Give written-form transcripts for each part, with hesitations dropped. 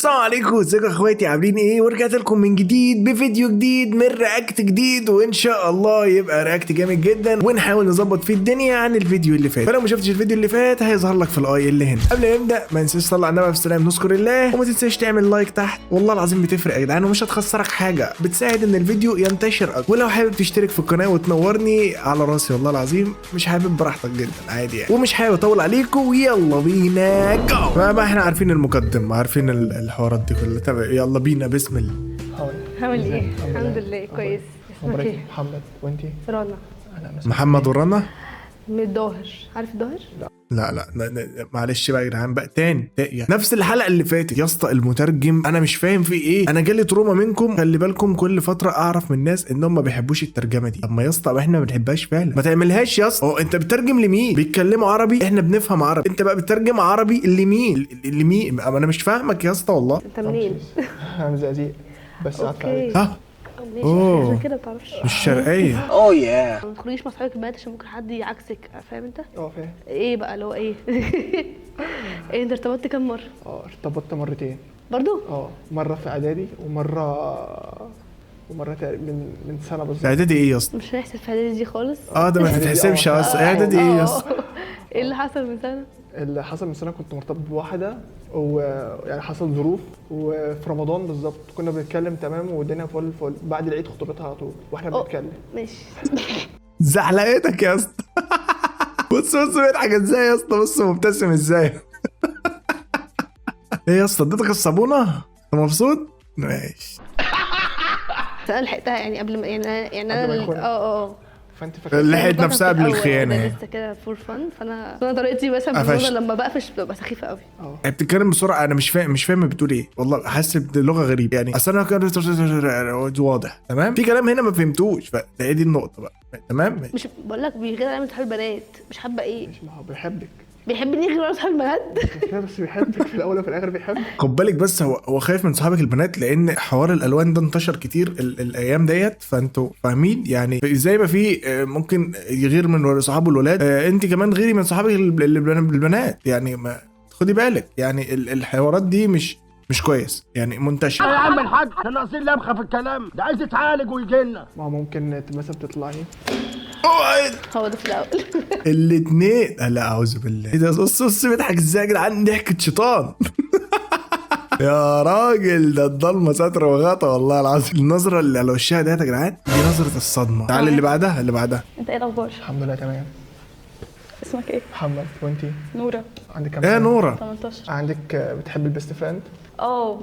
السلام عليكم، ازيكم يا اخواتي؟ عاملين ايه؟ ورجعت لكم من جديد بفيديو جديد من رياكت جديد، وان شاء الله يبقى رياكت جامد جدا ونحاول نظبط فيه الدنيا عن الفيديو اللي فات. فلو ما شفتش الفيديو اللي فات هيظهر لك في الاي اللي هنا. قبل ما نبدا ما تنساش تصلي على النبي في السلام نذكر الله، وما تنساش تعمل لايك تحت، والله العظيم بتفرق يا جدعان ومش هتخسرك حاجه، بتساعد ان الفيديو ينتشر اكتر. ولو حابب تشترك في القناه وتنورني على راسي والله العظيم، مش حابب براحتك جدا عادي يعني، ومش حابب اطول عليكم ويلا بينا جو. ما احنا عارفين المقدم، عارفين الحوارات دي كلها. طب يلا بينا بسم الله. عامل ايه؟ الحمد لله كويس. اسمك ايه؟ محمد. وانتي؟ رنا. انا محمد ورنا من الظاهر. عارف الظاهر؟ لا معلش بقى يا جدعان بقى تاني يعني نفس الحلقه اللي فاتت يا اسطى. المترجم انا مش فاهم فيه ايه. انا جالي تروما منكم، خلي بالكم كل فتره اعرف من الناس انهم ما بيحبوش الترجمه دي. طب ما يا اسطى احنا ما بنحبهاش فعلا، ما تعملهاش يا اسطى. انت بتترجم لمين؟ بيتكلموا عربي احنا بنفهم عربي، انت بقى بتترجم عربي لمين؟ انا مش فاهمك يا اسطى والله. انت منين؟ انا من زقازيق بس قعدت عليك. ها ماشي عشان كده ما تعرفش. مش شرقيه. اوه يا ما تخرجيش مع صحابك البنات عشان ممكن حد يعكسك، فاهم انت؟ فاهم. ايه بقى اللي هو ايه؟ ايه انت ارتبطت كام مره؟ ارتبطت مرتين برضو؟ مره في اعدادي ومره تقريبا من سنه بالظبط. اعدادي ايه يا اسطى؟ مش هنحسب في اعدادي دي خالص. ده ما تتحسبش اصلا. اعدادي ايه يا اسطى؟ ايه اللي حصل من سنه؟ اللي حصل من سنه كنت مرتبط بواحده، ويعني حصل ظروف، وفي رمضان بالظبط كنا بنتكلم تمام والدنيا فل الفل. بعد العيد خطوبتها على طول واحنا بنتكلم. ماشي. زحلقتك يا اسطى. بص بيضحك ازاي يا اسطى، بص مبتسم ازاي. ايه يا اسطى اديتك الصابونه؟ انت مبسوط؟ ماشي. انا لحقتها يعني قبل ما يعني انا فانت فاكره لحقت نفسها قبل الخيانه يعني لسه كده فور فن. فانا طريقتي مثلا في الموضوع لما بقفش بتبقى سخيفه قوي. هي بتتكلم بسرعه، انا مش فاهم بتقول ايه والله، حاسس بلغه غريبه يعني. اصل انا كان واضح تمام، في كلام هنا ما فهمتوش، فهي دي النقطه بقى تمام. مش بقول لك بيغير على صحاب البنات، مش حابه ايه؟ مش ما هو بيحبك. بيحبني يغير على صحاب البنات؟ بس بيحبك في الاول وفي الاخر بيحبك. خد بالك بس هو خايف من صحابك البنات، لان حوار الالوان ده انتشر كتير الايام ديت، فانتوا فاهمين يعني. زي ما في ممكن يغير من صحابه الولاد، انت كمان غيري من صحابك البنات يعني. ما خدي بالك يعني الحوارات دي مش كويس يعني، منتشر. يا عم الحاج احنا ناقصين لمخه في الكلام ده، عايز يتعالج ويجي لنا. ما ممكن مثلا تطلعي هو ده في الاول. الاثنين لا اعوذ بالله. ايه ده؟ بص بيضحك ازاي يا جدعان، ضحكة شيطان. يا راجل ده الضلمه ستر وغطا والله العظيم. النظره اللي على وشها ديت يا جدعان دي نظره الصدمه. تعال اللي بعدها انت ايه الاخبار؟ الحمد لله تمام. اسمك ايه؟ محمد. وانتي؟ نورة. عندك كام ايه سنة؟ نوره؟ 18. عندك بتحب البيست فريند؟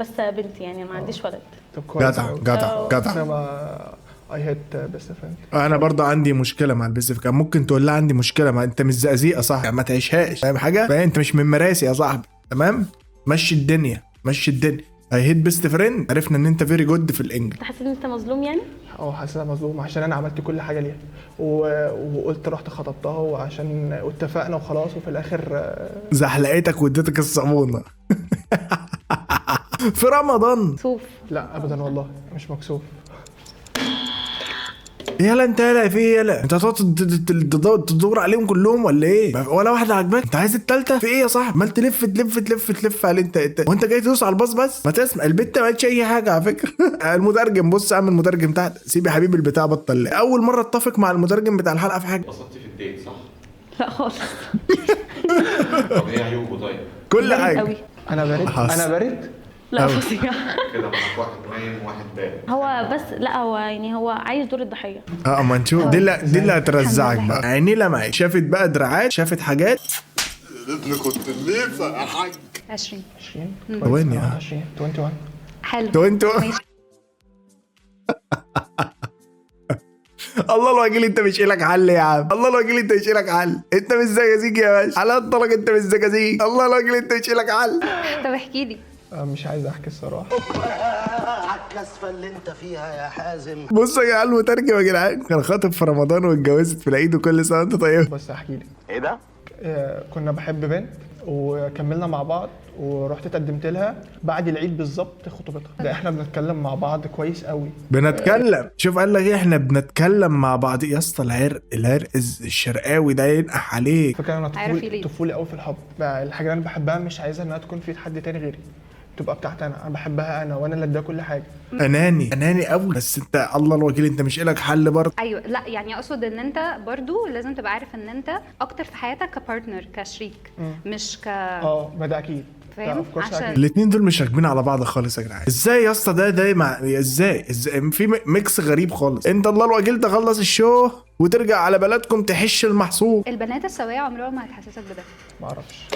بس بنت يعني ما عنديش ولد. طب كويس. جدع. انا ما اي هيت بيست فريند. انا برضه عندي مشكله مع البيزف. كان ممكن تقول لها عندي مشكله، ما انت مش زقازيق يا صاحبي، ما تعيشهاش فاهم حاجه؟ فانت مش من مراسي يا صاحبي تمام. مشي الدنيا. اي هيت بيست فريند. عرفنا ان انت فيري جود في الانجلش. انت حاسس ان انت مظلوم يعني؟ حاسس انا مظلوم عشان انا عملت كل حاجه ليها وقلت رحت خطبتها وعشان اتفقنا وخلاص، وفي الاخر زحلقتك واديتك الصابونه. في رمضان. صوف. لا ابدا والله مش مكسوف. يلا انت يلا في يلا انت هتقعد تدور عليهم كلهم ولا ايه؟ ولا واحده عجباك؟ انت عايز التالتة في ايه يا صاحبي؟ عمال تلف على انت وانت جاي تدوس على الباص بس. ما تسمع البت ما قالتش اي حاجه على فكره. المترجم بص عامل المترجم تحت. سيب يا حبيبي البتاع بطل. اول مره اتفق مع المترجم بتاع الحلقه في حاجه. اتبسطتي في الديت صح؟ لا خالص. طب ايه عيوبه طيب؟ كل حاجه قوي. انا بارد. لا فظيع. كده معاك واحد نايم وواحد بارد. هو بس لا هو يعني هو عايز دور الضحيه. ما نشوف دي اللي هترزعك بقى. عيني لمعت، شافت بقى دراعات، شافت حاجات. اللي كنت نفسي يا حاج. 20 وين يا 21 حلو. انتوا الله الوكيل انت مش لك حل يا عم. الله الوكيل انت مش لك حل. انت مش زجازيج يا باشا، على الطلاق انت مش زجازيج. الله الوكيل انت مش لك حل. طب احكي لي. مش عايز احكي الصراحه. على الكسفه اللي انت فيها يا حازم. بصوا يا جدعان المترجم يا جدعان كان خاطب في رمضان واتجوزت في العيد، وكل سنه وانت طيب. بس احكي لك ايه ده؟ كنا بحب بنت وكملنا مع بعض ورحت اتقدمت لها بعد العيد بالظبط خطوبتها. ده احنا بنتكلم مع بعض كويس قوي. بنتكلم شوف قال لك ايه، احنا بنتكلم مع بعض يا اسطى. العرق الشرقاوي ده ينقح عليك. فكان انا طفولي قوي في الحب. الحاجه اللي انا بحبها مش عايزها انها تكون في حد تاني غيري. تبقى بتاعتي انا بحبها انا، وانا اللي اديها كل حاجه. اناني قوي. بس انت الله الوكيل انت مش إلك حل برضه. ايوه لا يعني اقصد ان انت برضو لازم تبقى عارف ان انت اكتر في حياتك كبارتنر كشريك، مش ما ده اكيد. فاهم؟ of course عشان أكيد. الاتنين دول مش راكبين على بعض خالص يا جدعان. ازاي يا اسطى ده مع ازاي في ميكس غريب خالص. انت الله الوكيل تخلص الشو وترجع على بلدكم تحش المحصول. البنات السوية عمرها ما هتحسسك بده. ما اعرفش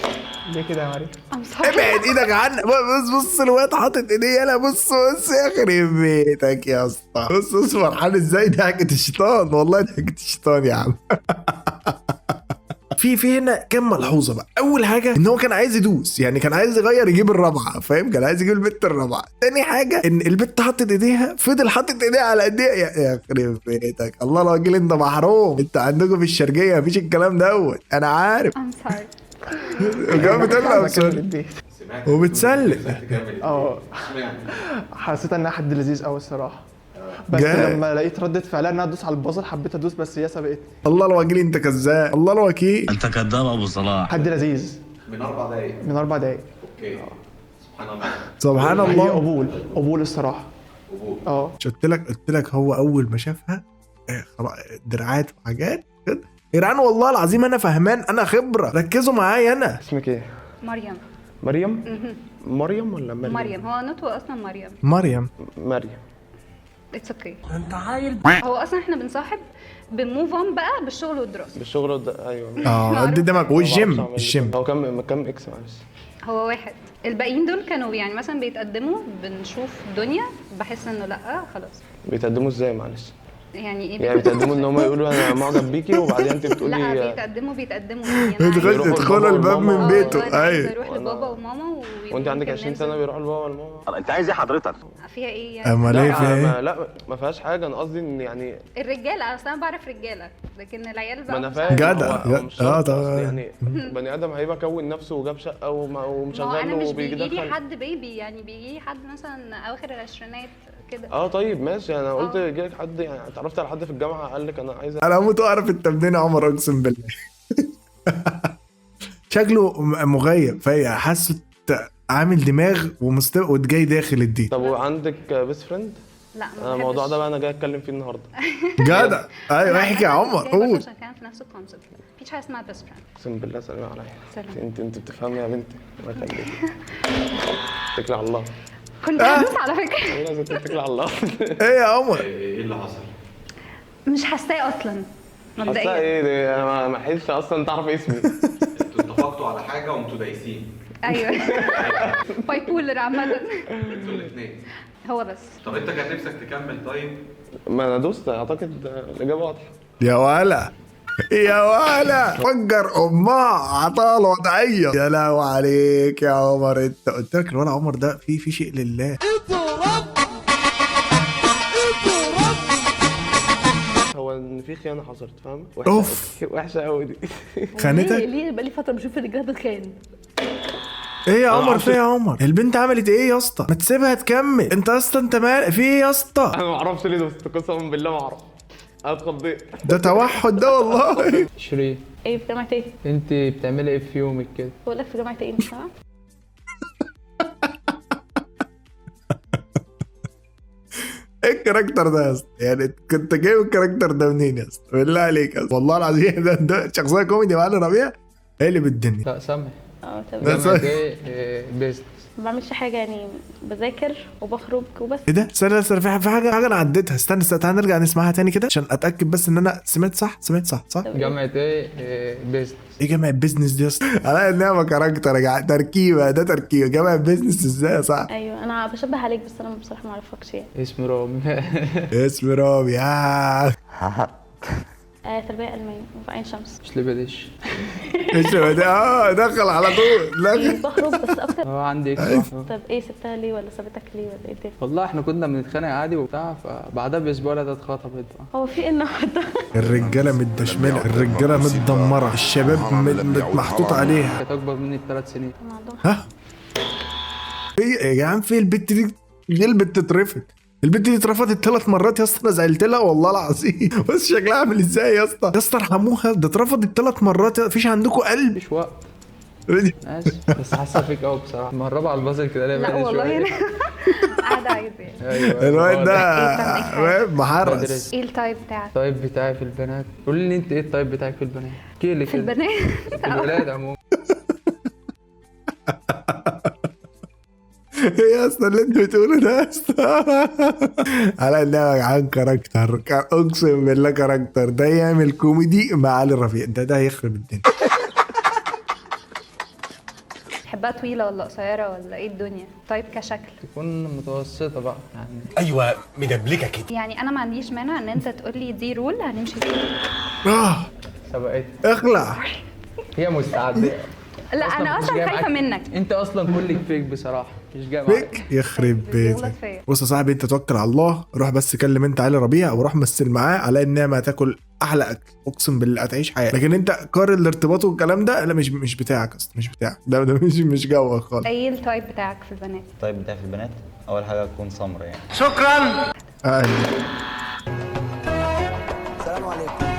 ليه كده يا مريم. ابعد ايدك عنك. بص الواد حاطط ايديه. يلا بص يخرب بيتك يا اسطى. بص فرحان ازاي. ضحكة الشيطان والله، ضحكة الشيطان يا عم. في هنا كام ملحوظه بقى. اول حاجه ان هو كان عايز يدوس، يعني كان عايز يغير يجيب الرابعه، فاهم؟ كان عايز يجيب البت الرابعه. تاني حاجه ان البت حطت ايديها، فضل حاطط ايديها على ايديها. يا خرب بيتك الله الوكيل انت محروم. انت عندكم في الشرقيه مفيش الكلام دوت، انا عارف. I'm sorry. وكمان بتقلع سمعت وبتسلم. حسيت انها حد لذيذ قوي الصراحه، بس جاي. لما لقيت ردة فعلها انها تدوس على البازل حبيت ادوس، بس هي سبقتني. الله الوكيل انت كذاب. الله الوكيل انت كذاب ابو صلاح. حد لذيذ من 4 دقايق. من 4 دقايق. اوكي. سبحان الله. سبحان هي الله. قبول الصراحه. قبول. مش قلت لك هو اول ما شافها خلاص دراعات وحاجات كده. يا جدعان والله العظيم انا فهمان، انا خبره، ركزوا معايا. انا اسمك ايه؟ مريم. مريم؟ مريم ولا مريم؟ مريم هو نطوة اصلا مريم. مريم. اتس اوكي. انت عايل. هو اصلا احنا بنصاحب بنموف اون بقى بالشغل والدراسه. بالشغل ايوه. قد دمك. والجيم هو كم اكس معلش؟ هو واحد. الباقيين دول كانوا يعني مثلا بيتقدموا بنشوف دنيا بحس انه لا خلاص. بيتقدموا ازاي معلش؟ يعني ايه؟ يعني بيتقدموا ان هم يقولوا انا معجب بيكي وبعدين انت بتقولي لا بيتقدموا يعني تدخل الباب من بيته. ايوه يروح لبابا وماما وانت عندك 20 سنه بيروحوا لبابا والماما. انت عايز ايه حضرتك؟ فيها ايه يعني؟ اما ليه في ايه؟ لا ما فيهاش حاجه، انا قصدي ان يعني الرجاله اصلا انا بعرف رجاله لكن العيال بقى ما انا فاهم. جدع. طبعا يعني بني ادم هيبقى كون نفسه وجاب شقه ومشغل انا مش وبيدخل. بيجي لي حد بيبي يعني بيجي لي حد مثلا اواخر العشرينات كده. طيب ماشي. انا قلت يجي لك حد يعني اتعرفت على حد في الجامعه قال لك انا عايز انا هموت واعرف انت منين يا عمر، اقسم بالله. شكله مغيب، فهي حاسه عامل دماغ وجاي داخل الدين. طب وعندك بيست فريند؟ لا انا الموضوع ده بقى انا جاي اتكلم فيه النهارده. جدع. ايوه احكي يا عمر قول. عشان كان في نفس الكونسبت. مفيش حاجه اسمها بيست فريند. اقسم بالله سلام عليا. سلام. انت بتفهمي يا بنتي. الله يخليك. اتكلي على الله. كنت هدوس على فكره. لازم تتكلي على الله. ايه يا عمر؟ ايه اللي حصل؟ مش حاساه اصلا حاسه مبدئيا. ايه ده؟ انا ما حسيتش اصلا تعرف اسمي. انتوا اتفقتوا على حاجه وانتوا دايسين. ايوه. باي بولر عامه. انتوا الاثنين. هو بس. طب انت كان نفسك تكمل طيب؟ ما انا دوست اعتقد الاجابه واضحه. يا ولا يا ولا فجر امها عطاله وضعيه. يا لهوي عليك يا عمر. انت قلت لك الولا عمر ده في شيء لله. هو ان في خيانه حصلت فاهم؟ اوف. وحشه قوي دي. خانتك؟ ليه بقالي فتره بشوف الرجاله بتخان. ايه يا عمر؟ في يا عمر البنت عملت ايه يا اسطى؟ ما تسيبها تكمل. انت اصلا انت في ايه يا اسطى؟ انا ما اعرفش ليه دوست، قسما بالله ما اعرف. انا اتخضيت. ده توحد ده والله. شيرين ايه في جامعه ايه؟ انت بتعملي ايه في يومك كده؟ بقول لك في جامعه ايه مش فاهمه. ايه الكاركتر ده يا اسطى؟ يعني كنت جايب الكاركتر ده منين يا اسطى؟ بالله عليك يا اسطى والله العظيم ده شخصيه كوميدي معانا ربيع هي اللي بالدنيا. لا سامح. تمام. جامعة ايه؟ بيزنس. ما بعملش حاجه يعني بذاكر وبخرج وبس. ايه ده؟ استنى في حاجه انا عديتها. استنى تعالى نرجع نسمعها تاني كده عشان اتاكد بس ان انا سمعت صح صح. جامعة ايه؟ بيزنس. ايه جامعه بيزنس دي يا اسطى؟ على انها كاركتر يا جماعه. تركيبه جامعه بيزنس ازاي يا صاحبي؟ ايوه انا بشبه عليك بس انا بصراحه ما اعرفكش يعني. اسمي رامي. اسمي رامي. تربيه الماني وفي عين شمس. مش لبدش. ايش ده؟ دخل على طول. لا بخرج بس اكتر. عندي اكس. طب ايه سبتها ليه ولا سابتك ليه ولا ايه تاني؟ والله احنا كنا بنتخانق عادي وبتاع، فبعدها باسبوع لقيتها اتخطبت بقى. هو في ايه النهارده؟ الرجاله متدشمله، الرجاله متدمره، الشباب محطوط عليها. كانت اكبر مني ب3 سنين. ها؟ في يا جدعان في البت دي؟ ليه البت اترفض؟ البنت دي اترفضت 3 مرات يا اسطى. انا زعلت لها والله العظيم. بس شكلها عامل ازاي يا اسطى؟ يا اسطى ارحموها، ده اترفضت 3 مرات. مفيش عندكم قلب؟ مفيش وقت. ماشي بس حاسه فيك قوي بصراحه، مهربه على البازل كده ليه لا بدري والله شوية. انا قاعده عادي يعني. ايوه الواد ده إيه فاهم محرص. بدري. ايه التايب بتاعك؟ الطيب بتاعي في البنات، قولي لي انت ايه الطيب بتاعك في البنات؟ احكي لي في كده. البنات في الولاد عموما. ايه يا اسطى اللي انت بتقوله ده يا اسطى؟ على انها عن كاركتر، اقسم بالله كاركتر ده يعمل كوميدي مع علي رفيق، ده هيخرب الدنيا. تحبها طويله ولا قصيره ولا ايه الدنيا؟ طيب كشكل تكون متوسطه بقى يعني. ايوه مدبلكه كده. يعني انا ما عنديش مانع ان انت تقول لي دي رول هنمشي فيها. اه سبقت. اخلع. هي مستعده. لا انا مش اصلا جاية خايفه معاك. منك. انت اصلا كلك فيك بصراحه، مش جاي معاك. فيك يخرب بيغلط بيتك. فيا. بص يا صاحبي انت توكل على الله، روح بس كلم انت علي ربيع وروح مثل معاه على انها ما تاكل احلى اكل، اقسم بالله هتعيش حياتك. لكن انت قارن الارتباط والكلام ده لا مش بتاعك اصلا، مش بتاعك ده مش جوك خالص. ايه التايب بتاعك في البنات؟ الطيب بتاعي في البنات اول حاجه تكون سمرا يعني. شكرا. آه. السلام عليكم.